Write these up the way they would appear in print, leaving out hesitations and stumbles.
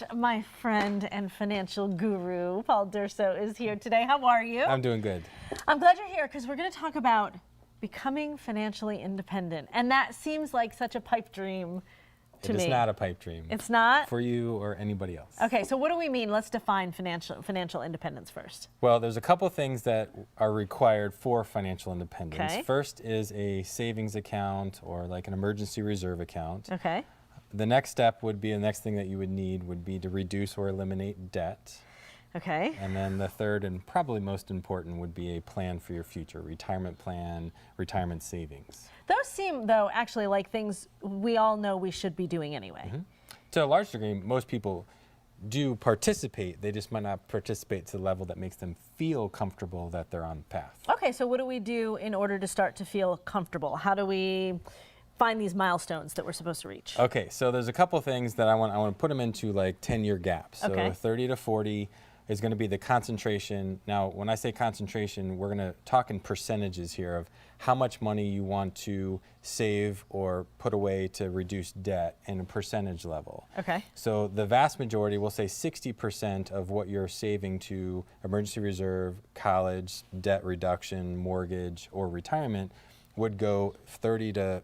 much. My friend and financial guru, Paul Durso, is here today. How are you? I'm doing good. I'm glad you're here because we're going to talk about becoming financially independent. And that seems like such a pipe dream to me. It is not a pipe dream. It's not? For you or anybody else. Okay, so what do we mean? Let's define financial independence first. Well, there's a couple things that are required for financial independence. Okay. First is a savings account or like an emergency reserve account. Okay. The next step would be, the next thing that you would need would be to reduce or eliminate debt. Okay. And then the third and probably most important would be a plan for your future, retirement plan, retirement savings. Those seem, though, actually like things we all know we should be doing anyway. Mm-hmm. To a large degree, most people do participate. They just might not participate to the level that makes them feel comfortable that they're on the path. Okay, so what do we do in order to start to feel comfortable? How do we find these milestones that we're supposed to reach? Okay, so there's a couple things that I want to put them into like 10-year gaps. So Okay. 30 to 40 is going to be the concentration. Now, when I say concentration, we're going to talk in percentages here of how much money you want to save or put away to reduce debt in a percentage level. Okay. So the vast majority, we'll say 60% of what you're saving to emergency reserve, college, debt reduction, mortgage, or retirement would go 30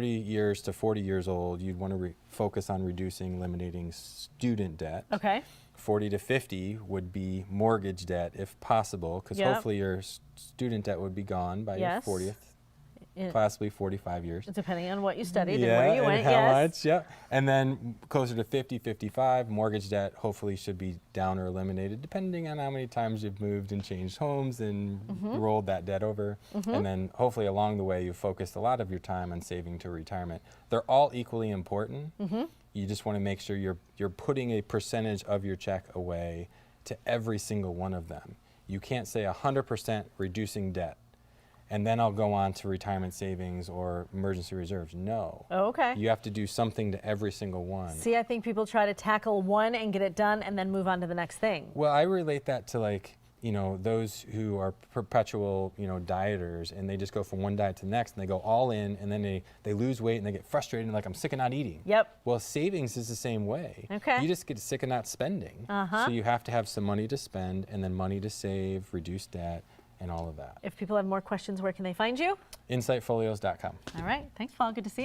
years to 40 years old. You'd want to focus on reducing, eliminating student debt. Okay. 40 to 50 would be mortgage debt if possible, because Yep. hopefully your student debt would be gone by Yes. your 40th, Yeah. possibly 45 years. Depending on what you studied Yeah, and where you went, how yes. much, yeah. And then closer to 50, 55, mortgage debt hopefully should be down or eliminated, depending on how many times you've moved and changed homes and rolled that debt over. And then hopefully along the way, you've focused a lot of your time on saving to retirement. They're all equally important. You just want to make sure you're putting a percentage of your check away to every single one of them. You can't say 100% reducing debt, and then I'll go on to retirement savings or emergency reserves. No. Oh, okay. You have to do something to every single one. See, I think people try to tackle one and get it done and then move on to the next thing. Well, I relate that to like, those who are perpetual, dieters, and they just go from one diet to the next, and they go all in, and then they lose weight, and they get frustrated, and like, I'm sick of not eating. Yep. Well, savings is the same way. Okay. You just get sick of not spending. So you have to have some money to spend, and then money to save, reduce debt, and all of that. If people have more questions, where can they find you? InsightFolios.com. All right. Thanks, Paul. Good to see you.